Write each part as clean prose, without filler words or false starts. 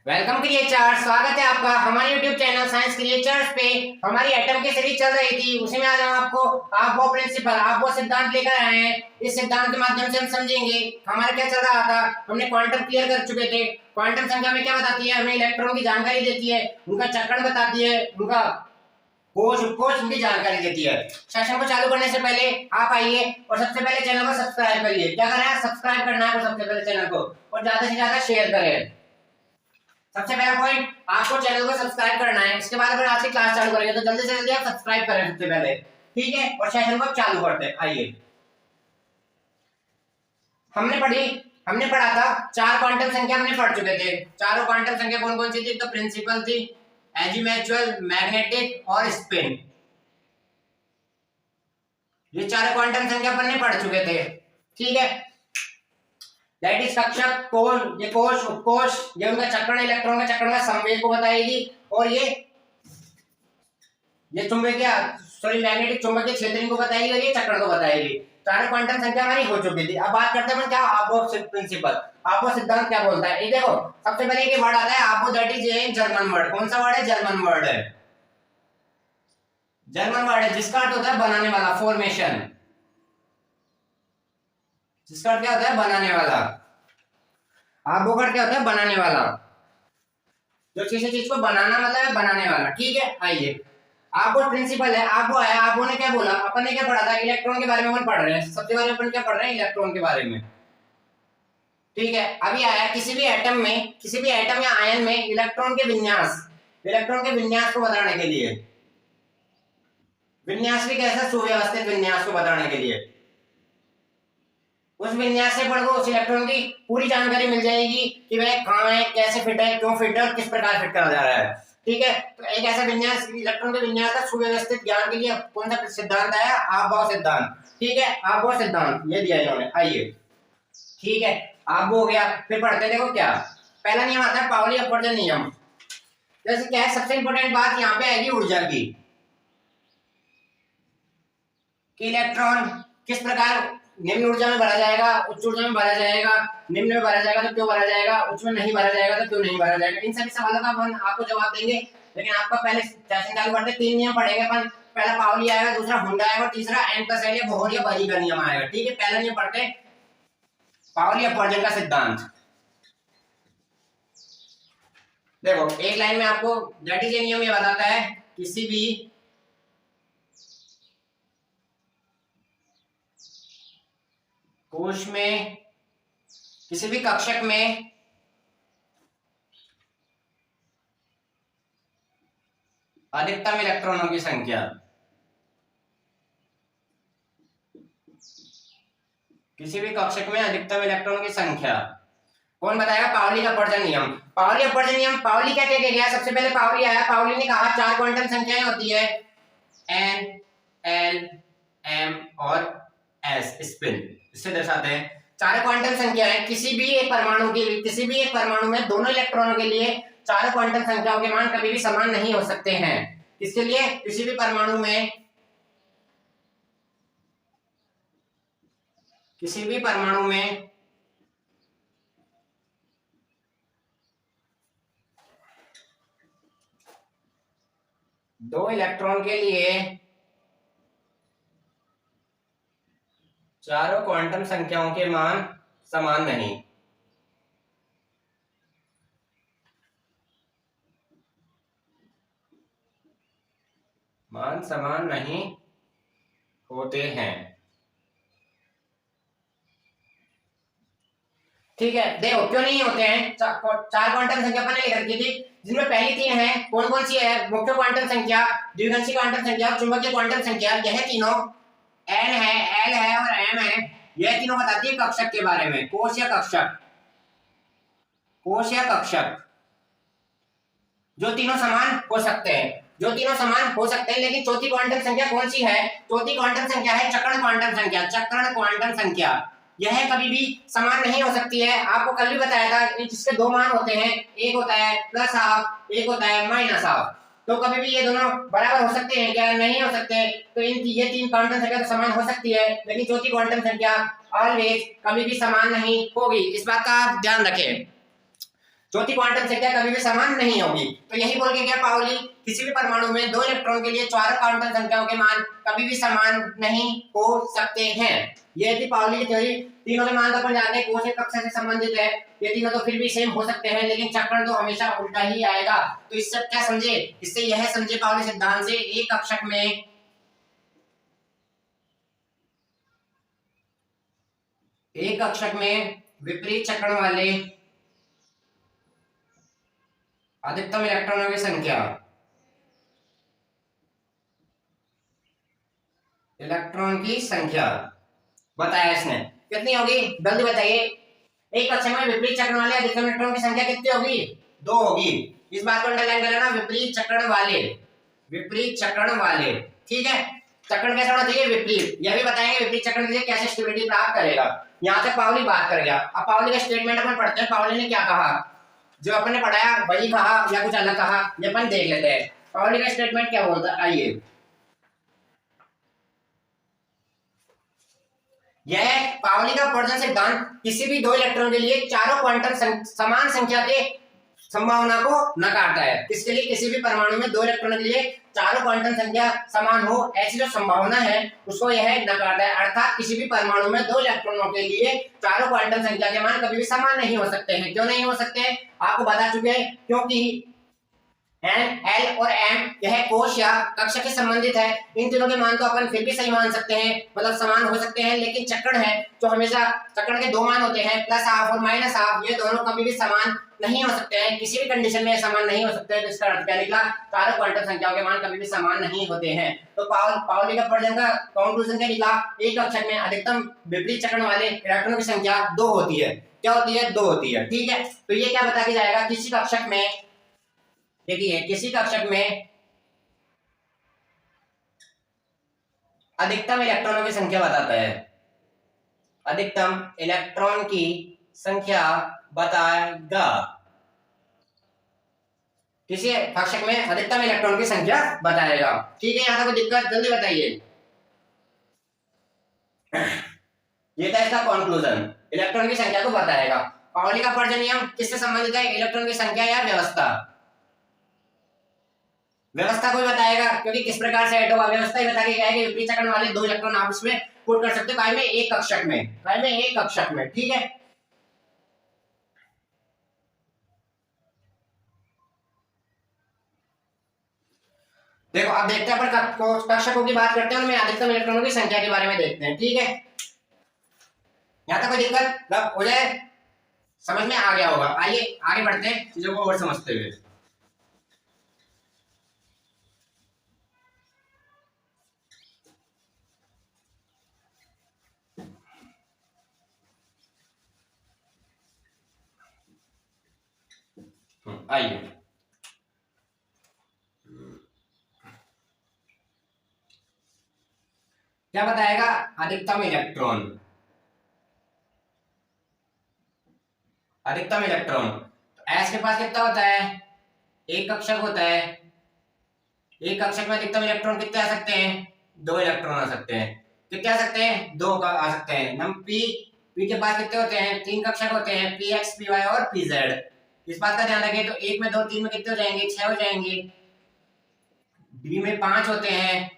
Welcome creatures, स्वागत है आपका हमारे YouTube चैनल साइंस क्रिएचर्स पे। हमारी एटम की सीरीज चल रही थी, उसी में आज हम आप वो प्रिंसिपल, आप वो सिद्धांत लेकर आए हैं। इस सिद्धांत के माध्यम से हम समझेंगे हमारा क्या चल रहा था। हमने क्वांटम क्लियर कर चुके थे। क्वांटम संख्या में क्या बताती है, हमें इलेक्ट्रॉन की जानकारी देती है, उनका चक्रण बताती है, उनका कोश उपकोश की जानकारी देती है। सेशन को चालू करने से पहले आप आइए और सबसे पहले चैनल को सब्सक्राइब करिए। क्या करना है, सब्सक्राइब करना है सबसे पहले चैनल को, और ज्यादा से ज्यादा शेयर करें। सबसे पहला पॉइंट, आपको चैनल को सब्सक्राइब करना है। इसके बाद अगर आज की क्लास चालू करेंगे तो जल्दी से जल्दी आप सब्सक्राइब करें सबसे पहले, ठीक है। और सेशन को चालू करते हैं। आइए, हमने पढ़ा था चार क्वांटम संख्या हमने पढ़ चुके थे। चारों क्वांटम संख्या कौन कौन सी थी? तो प्रिंसिपल थी, एजीमुचुअल, मैग्नेटिक और स्पिन। ये चार क्वांटम संख्या अपन ने पढ़ चुके थे, ठीक है। दैट इज कक्षक, कोश, ये कोश उपकोश, ये उनका चक्रण, इलेक्ट्रॉन का चक्रण का संवेग को बताएगी, और ये चुंबकीय मैग्नेटिक चुंबकीय क्षेत्र को बताएगी, और ये चक्रण को बताएगी। चार क्वांटम संख्या हमारी हो चुकी थी। अब बात करते हैं क्या आपो प्रिंसिपल, आपो सिद्धांत क्या बोलता है। ये देखो, सबसे पहले एक वर्ड आता है आपो, that is a German word. कौन सा वर्ड है? जर्मन वर्ड है। जर्मन वर्ड है जिसका अर्थ होता है बनाने वाला, फॉर्मेशन। जिसका अर्थ क्या होता है? बनाने वाला। आपो का क्या होता है? बनाने वाला। जो किसी चीज को बनाना मतलब है बनाने वाला, ठीक है। आइए, आपको प्रिंसिपल है, आपको है, आपको ने क्या बोला, अपन ने क्या पढ़ा था? इलेक्ट्रॉन के बारे में अपन पढ़ रहे हैं। सबसे पहले अपन क्या पढ़ रहे हैं? इलेक्ट्रॉन के बारे में, ठीक है। अभी आया किसी भी एटम या आयन में इलेक्ट्रॉन के विन्यास को बताने के लिए, विन्यास भी कैसा? सुव्यवस्थित विन्यास को बताने के लिए। उस विन्यास से पढ़ो, उस इलेक्ट्रॉन की पूरी जानकारी मिल जाएगी कि वह कहाँ है, कैसे फिट है, क्यों फिट है और किस प्रकार फिट करा जा रहा है, ठीक है। तो एक ऐसा विन्यास, इलेक्ट्रॉन के विन्यास का सुव्यवस्थित ज्ञान के लिए कौन सा सिद्धांत आया? आपबॉ सिद्धांत, ठीक है। आपबॉ सिद्धांत ये दिया इन्होंने। आइए, ठीक है, आपबॉ हो गया। फिर पढ़ते देखो क्या पहला नियम आता है, पाउली अपवर्जन नियम। जैसे क्या है, सबसे इंपॉर्टेंट बात यहाँ पे आएगी ऊर्जा की, कि इलेक्ट्रॉन किस प्रकार निम्न ऊर्जा में भरा जाएगा, उच्च ऊर्जा में भरा जाएगा, निम्न में भरा जाएगा तो क्यों भरा जाएगा, उच्च में नहीं भरा जाएगा तो क्यों नहीं भरा जाएगा। इन सभी सवालों का हम आपको जवाब देंगे। लेकिन आपका पहले सेशन चालू करते तीन नियम पढ़ेंगे अपन। पहला पाउली आएगा, दूसरा हुंडा आएगा, तीसरा N+L या बोहर या बरी का नियम आएगा, ठीक है। पहला नियम पढ़ते हैं, पाउली अपवर्जन का सिद्धांत। देखो, एक लाइन में आपको दैट इज नियम ये बताता है, किसी भी कोश में, किसी भी कक्षक में अधिकतम इलेक्ट्रॉनों की संख्या, किसी भी कक्षक में अधिकतम इलेक्ट्रॉन की संख्या कौन बताएगा? पाउली का अपवर्जन नियम। पाउली अपवर्जन नियम, पाउली क्या कह गया? सबसे पहले पाउली आया, पाउली ने कहा चार क्वांटम संख्याएं होती है, N, L, M और S, स्पिन, इससे दर्शाते हैं। चार क्वांटम संख्याएं किसी भी एक परमाणु में दोनों इलेक्ट्रॉनों के लिए चार क्वांटम संख्याओं के मान कभी भी समान नहीं हो सकते हैं। इसके लिए किसी भी परमाणु में दो इलेक्ट्रॉन के लिए चारों क्वांटम संख्याओं के मान समान नहीं, होते हैं, ठीक है। देखो क्यों नहीं होते हैं। चार क्वांटम संख्या अपन ने लिख रखी थी, जिनमें पहली तीन है कौन कौन सी है? मुख्य क्वांटम संख्या, द्विघांशी क्वांटम संख्या और चुंबकीय क्वांटम संख्या। यह तीनों N है, L है और M है। यह तीनों बताती है कक्षक के बारे में, कोश या कक्षक, जो तीनों समान हो सकते हैं। लेकिन चौथी क्वांटम संख्या कौन सी है? चौथी क्वांटम संख्या है चक्रण क्वांटम संख्या। यह कभी भी समान नहीं हो सकती है। आपको कल भी बताया था, जिसके दो मान होते हैं, एक होता है +12, एक होता है -12। तो कभी भी ये दोनों बराबर हो सकते हैं क्या? नहीं हो सकते। तो ये तीन क्वांटम संख्या तो समान हो सकती है, लेकिन चौथी क्वांटम संख्या ऑलवेज कभी भी समान नहीं होगी। इस बात का आप ध्यान रखें। चौथी क्वांटम संख्या कभी भी समान नहीं होगी। तो यही बोल के क्या पाउली, किसी भी परमाणु में 2 इलेक्ट्रॉन के लिए चारों क्वांटम संख्याओं के मान कभी भी समान नहीं हो सकते हैं। ये थी पाउली की थ्योरी। तीनों के मान तो अपन जानते हैं कोश कक्षा से संबंधित है, ये तीनों तो फिर भी सेम हो सकते हैं, लेकिन चक्रण तो हमेशा उल्टा ही आएगा। तो इससे क्या समझे, इससे यह समझे पाउली सिद्धांत से एक कक्षक में विपरीत चक्रण वाले अधिकतम इलेक्ट्रॉनों की संख्या बताया इसने कितनी होगी, जल्दी बताइए। एक कक्षक में विपरीत चक्रण वाले अधिकतम इलेक्ट्रॉन की संख्या कितनी होगी, 2 होगी। इस बात को अंडरलाइन कर लेना, विपरीत चक्रण वाले। ठीक है, चक्रण कैसा होना चाहिए, विपरीत। यह भी बताएंगे विपरीत चक्रण के लिए कैसे स्टेबिलिटी प्राप्त करेगा। यहाँ तक पाउली बात कर गया। अब पाउली का स्टेटमेंट अपन पढ़ते हैं, पाउली ने क्या कहा, जो अपन ने पढ़ाया वही कहा या कुछ अलग कहा, ये अपन देख लेते हैं। पाउली का स्टेटमेंट क्या बोलता है, आइए। यह पाउली का अपवर्जन सिद्धांत किसी भी 2 इलेक्ट्रॉन के लिए चारों क्वांटम समान संख्या के संभावना को नकारता है। किसके लिए, किसी भी परमाणु में 2 इलेक्ट्रॉन के लिए चारों क्वांटम संख्या समान हो, ऐसी जो संभावना है उसको यह नकारता है। अर्थात किसी भी परमाणु में 2 इलेक्ट्रॉनों के लिए चारों क्वांटम संख्या के मान कभी भी समान नहीं हो सकते हैं। क्यों नहीं हो सकते हैं, आपको बता चुके हैं, क्योंकि एन, एल और एम यह कोश या कक्षा के संबंधित है। इन तीनों के मान तो अपन फिर भी सही मान सकते हैं, मतलब समान हो सकते हैं, लेकिन चक्रण है तो हमेशा चक्रण के 2 मान होते हैं, +½ और -½ ये दोनों कभी भी समान नहीं हो सकते हैं, किसी भी कंडीशन में समान नहीं हो सकते हैं। तो इसका अर्थ क्या निकला, चारों क्वांटम संख्याओं के मान कभी भी समान नहीं होते हैं। तो पाउली का अपवर्जन का कंक्लूजन क्या निकला, एक कक्षक में अधिकतम विपरीत चक्रण वाले इलेक्ट्रॉनों की संख्या 2 होती है। क्या होती है, 2 होती है। ठीक है, तो ये क्या बता के जाएगा, किसी कक्षक में, देखिए किसी कक्षक में अधिकतम इलेक्ट्रॉनों की संख्या बताता है, अधिकतम इलेक्ट्रॉन की संख्या बताएगा। किसी कक्षक में अधिकतम इलेक्ट्रॉन की संख्या बताएगा। ठीक है, यहां तक कोई दिक्कत, जल्दी बताइए। ये था इसका कंक्लूजन, इलेक्ट्रॉन की संख्या को बताएगा। पाउली का अपवर्जन नियम किससे संबंधित है, इलेक्ट्रॉन की संख्या या व्यवस्था। व्यवस्था को बताएगा, क्योंकि किस प्रकार से ऐड होगा, व्यवस्था ही बता के गया है कि विपरीत चक्रण वाले 2 इलेक्ट्रॉन आप इसमें पुट कर सकते हो, काय में, एक कक्षक में। ठीक है, देखो अब देखते हैं अपन कक्षकों की बात करते हैं, उनमें अधिकतम इलेक्ट्रॉनों की संख्या के बारे में देखते हैं। ठीक है, यहाँ तक कोई दिक्कत हो जाए, समझ में आ गया होगा। आइए आगे बढ़ते हैं चीजों को और समझते हुए। आइए, क्या बताएगा, अधिकतम इलेक्ट्रॉन एस के पास कितना होता है, एक कक्षक होता है। एक कक्षक में अधिकतम इलेक्ट्रॉन कितने आ सकते हैं, 2 इलेक्ट्रॉन आ सकते हैं। कितने आ सकते हैं, 2 का आ सकते हैं। नंबर पी के पास कितने होते हैं, 3 कक्षक होते हैं, पी एक्स, पी वाई और पी जेड। इस बात का ध्यान रखें, तो 1 में 2, 3 में कितने हो जाएंगे, 6 हो जाएंगे। डी में 5 होते हैं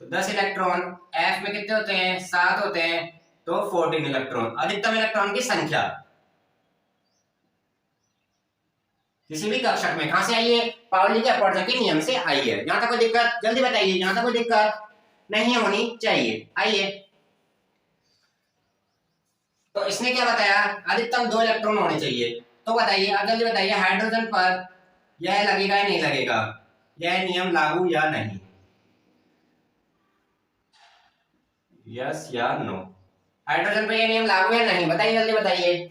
तो 10 इलेक्ट्रॉन। एफ में कितने होते हैं, 7 होते हैं तो 14 इलेक्ट्रॉन। अधिकतम इलेक्ट्रॉन की संख्या किसी भी कक्षक में कहां से आई है, पाउली के अपवर्जन के नियम से आई है। यहां तक कोई दिक्कत, जल्दी बताइए, यहां तक कोई दिक्कत नहीं होनी चाहिए। आइए, तो इसने क्या बताया, अधिकतम 2 इलेक्ट्रॉन होने चाहिए। तो बताइए, अब जल्दी बताइए, हाइड्रोजन पर यह लगेगा या नहीं लगेगा, यह नियम लागू या नहीं, यस या नो। हाइड्रोजन पर यह नियम लागू या नहीं, बताइए, जल्दी बताइए।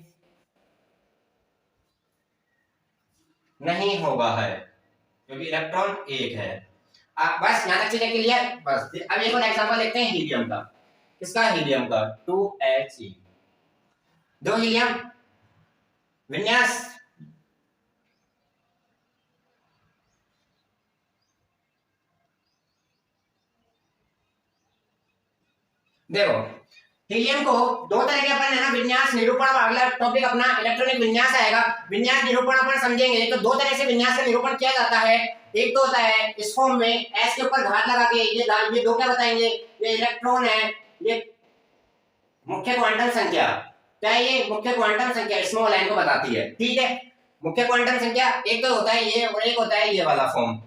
नहीं होगा है, क्योंकि इलेक्ट्रॉन एक है। बस यहाँ तक चीजें क्लियर। बस अब एक और एग्जांपल देखते हैं हीलियम का। किसका, हीलियम का, 2He। 2 हीलियम विन्यास, देखो हीलियम को दो तरह के अपन है ना विन्यास निरूपण, अगला टॉपिक अपना इलेक्ट्रॉनिक विन्यास आएगा। विन्यास निरूपण अपन समझेंगे तो दो तरह से विन्यास का निरूपण किया जाता है। एक तो होता है इस फॉर्म में एस के ऊपर घात लगा के, ये दो क्या बताएंगे, ये इलेक्ट्रॉन है, ये मुख्य क्वांटम संख्या, क्या ये मुख्य क्वांटम संख्या स्मॉल n को बताती है, ठीक है। मुख्य क्वांटम संख्या एक तो होता है ये और एक होता है ये वाला फॉर्म,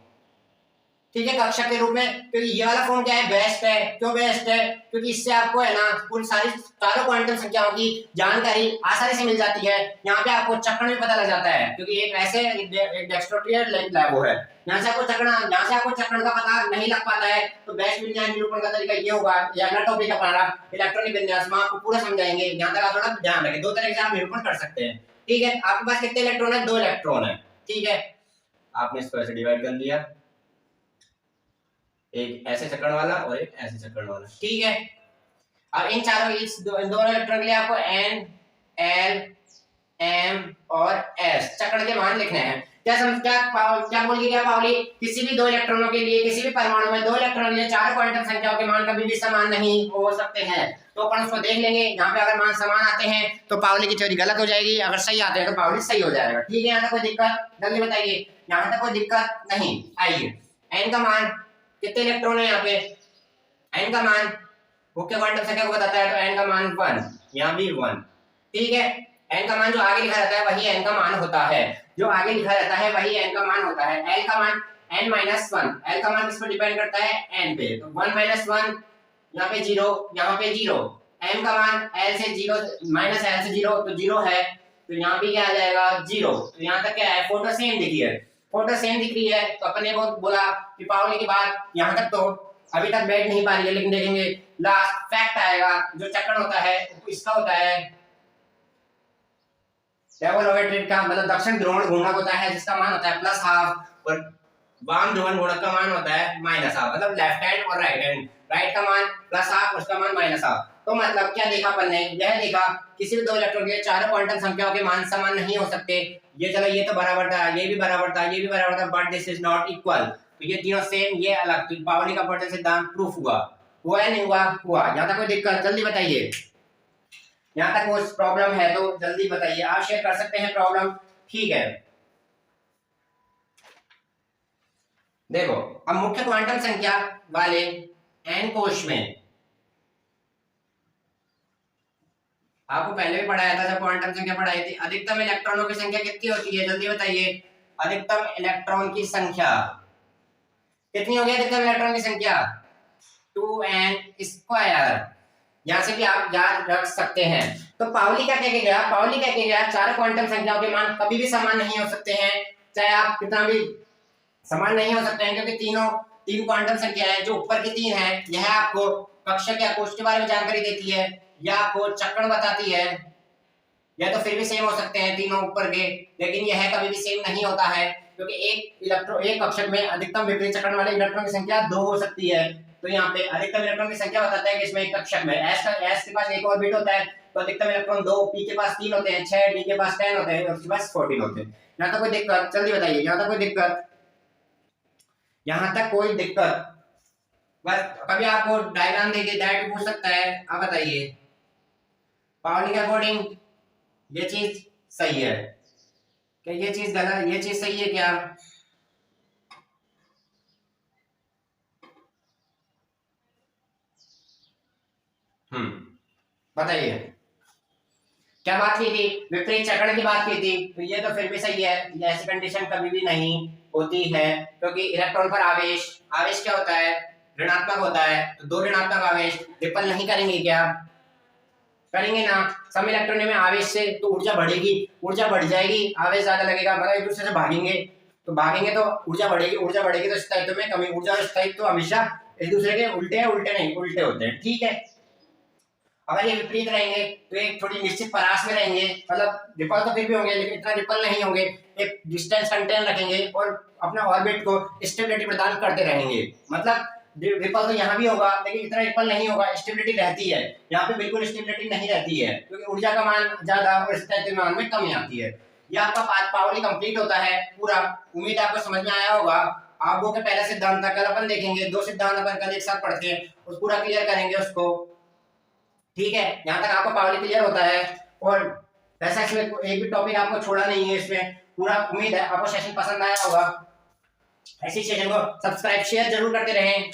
ठीक है, कक्षक के रूप में। क्योंकि ये वाला फॉर्म क्या है, बेस्ट है। क्यों बेस्ट है, क्योंकि इससे आपको है ना पूरी सारी चारों क्वांटम संख्याओं की जानकारी आसानी से मिल जाती है। यहाँ पे आपको चक्रण भी पता लग जाता है, क्योंकि एक ऐसे एक डेक्स्ट्रोट्रियर लैब है, यहाँ से आपको चक्रण का पता नहीं लग पाता है। तो बेस्ट विन्यास निरूपण का तरीका ये होगा, या अगला टॉपिक हमारा इलेक्ट्रॉनिक विन्यास में आपको पूरा समझाएंगे। यहाँ तक आप थोड़ा ध्यान रखें, दो तरह से आप निरूपण कर सकते हैं, ठीक है। आपके पास कितने इलेक्ट्रॉन है, 2 इलेक्ट्रॉन है, ठीक है। आपने इसको ऐसे डिवाइड कर दिया, एक ऐसे चक्रण वाला और एक ऐसे चक्रण वाला, ठीक है। अब इन चारों दोनों इलेक्ट्रॉन के लिए आपको N, L, M और S चक्रण के मान लिखने हैं। क्या बोल गया पावली, किसी भी दो इलेक्ट्रॉनों के लिए, किसी भी परमाणु में दो इलेक्ट्रॉन के लिए चार क्वांटम संख्याओं के मान कभी भी समान नहीं हो सकते हैं। तो अपन उसको देख लेंगे, यहाँ पे अगर मान समान आते हैं तो पावली की थ्योरी गलत हो जाएगी, अगर सही आते हैं तो पावली सही हो जाएगा, ठीक है। यहाँ तक कोई दिक्कत, जल्दी बताइए, यहाँ तक कोई दिक्कत नहीं। आइए, N का मान कितने इलेक्ट्रॉन है, यहाँ पे n का मान मुख्य क्वांटम संख्या को बताता है, तो n का मान 1, यहाँ भी 1, ठीक है। n का मान जो आगे लिखा रहता है वही n का मान होता है, जो आगे लिखा रहता है वही n का मान होता है। l का मान n माइनस 1, l का मान किस पर डिपेंड करता है, n पे, तो 1 माइनस 1, यहाँ पे 0, यहाँ पे 0। m का मान l से 0 माइनस l से 0, तो 0 है, तो यहाँ भी क्या आ जाएगा 0। तो यहाँ तक क्या है, फोटो सेम दिखी है, फोटो सेम दिख रही है। तो अपन ने वो बोला कि पावली के बाद यहाँ तक तो अभी तक बैठ नहीं पा रही है, लेकिन देखेंगे लास्ट फैक्ट आएगा। जो चक्रण होता है इसका होता है डेवलवेटेड का, मतलब दक्षिण ध्रुवण घूर्णक होता है, जिसका मान होता है +½ और वाम ध्रुवण घूर्णक का मान होता है -½ मतलब लेफ्ट हैंड और राइट हैंड। राइट का मान +½ उसका मान -½ तो मतलब क्या देखा अपन ने, यह देखा किसी भी दो इलेक्ट्रॉन के चारों क्वांटम संख्याओं के मान समान नहीं हो सकते। ये चलो ये तो बराबर था, ये भी बराबर था, ये भी बराबर था, but this is not equal. तो ये तीनों सेम, ये अलग। तो पावली का अपवर्जन सिद्धांत प्रूफ हुआ या नहीं हुआ, हुआ। यहाँ तक कोई दिक्कत, जल्दी बताइए। यहाँ तक वो प्रॉब्लम है तो जल्दी बताइए, आप शेयर कर सकते हैं प्रॉब्लम, ठीक है। देखो अब मुख्य क्वांटम संख्या वाले n कोश में आपको पहले भी पढ़ाया था, जब क्वांटम संख्या पढ़ाई थी, अधिकतम इलेक्ट्रॉनों की संख्या कितनी होती है, जल्दी बताइए। अधिकतम इलेक्ट्रॉन की संख्या कितनी होगी, अधिकतम इलेक्ट्रॉन की संख्या 2n²। यहाँ से भी आप याद रख सकते हैं। तो पावली क्या कह के गया, पावली कह के गया चार क्वांटम संख्याओं के मान कभी भी समान नहीं हो सकते हैं, चाहे आप कितना भी समान नहीं हो सकते हैं, क्योंकि तीन क्वांटम संख्या है। जो ऊपर की 3 है यह आपको कक्षक या कोष्ठ के बारे में जानकारी देती है, या आपको चक्रण बताती है, या तो फिर भी सेम हो सकते हैं तीनों ऊपर के, लेकिन यह कभी भी सेम नहीं होता है, क्योंकि एक कक्षक में अधिकतम विपरीत चक्रण वाले इलेक्ट्रॉन की संख्या 2 हो सकती है। तो यहाँ पे अधिकतम इलेक्ट्रॉन की संख्या बताता है कि इसमें एक कक्षक में S के पास एक और बिट होता है, तो अधिकतम इलेक्ट्रॉन 2, P के पास 3 होते हैं, 6, D के पास 10 होते हैं, और उसके पास 14 होते हैं। यहाँ तक कोई दिक्कत, जल्दी बताइए, यहाँ तक कोई दिक्कत, यहाँ तक कोई दिक्कत। बस कभी आपको डायग्राम देके डायरेक्ट पूछ सकता है, आप बताइए पावली के अकॉर्डिंग ये चीज सही है क्या, ये चीज गलत, ये चीज सही है क्या? बताइए। क्या बात की थी, विपरीत चक्रण की बात की थी, तो ये तो फिर भी सही है, ऐसी कंडीशन कभी भी नहीं होती है, क्योंकि इलेक्ट्रॉन पर आवेश क्या होता है, ऋणात्मक होता है। तो दो ऋणात्मक आवेश रिपल नहीं करेंगे क्या, करेंगे ना। सम इलेक्ट्रॉन में आवेश से तो ऊर्जा बढ़ेगी, ऊर्जा बढ़ जाएगी, आवेश ज्यादा लगेगा, मतलब एक दूसरे से भागेंगे, तो ऊर्जा बढ़ेगी, तो स्थायित्व में कमी, ऊर्जा और स्थायित्व हमेशा एक दूसरे के उल्टे नहीं, उल्टे होते हैं, ठीक है। अगर ये विपरीत रहेंगे तो एक थोड़ी निश्चित परास में रहेंगे, मतलब रिपल तो फिर भी होंगे, लेकिन इतना रिपल नहीं होंगे, एक डिस्टेंस मेंटेन रखेंगे और अपना ऑर्बिट को स्टेबिलिटी प्रदान करते रहेंगे। मतलब रिपल तो यहाँ भी होगा, लेकिन इतना रिपल नहीं होगा, स्टेबिलिटी रहती है। यहाँ पे बिल्कुल स्टेबिलिटी नहीं रहती है, क्योंकि ऊर्जा का मान ज्यादा और स्थायित्व मान में कमी आती है। ये आपका पावली कंप्लीट होता है पूरा। उम्मीद आपको समझ में आया होगा। आप वो के पहला सिद्धांत कल अपन देखेंगे, 2 सिद्धांत अपन कल एक साथ पढ़ते हैं, उस पूरा क्लियर करेंगे उसको। ठीक है, यहाँ तक आपको पावली क्लियर होता है। और वैसा इसमें एक भी टॉपिक आपको छोड़ा नहीं है इसमें पूरा। उम्मीद है आपको सेशन पसंद आया होगा। ऐसी सेशन को सब्सक्राइब शेयर जरूर करते रहें।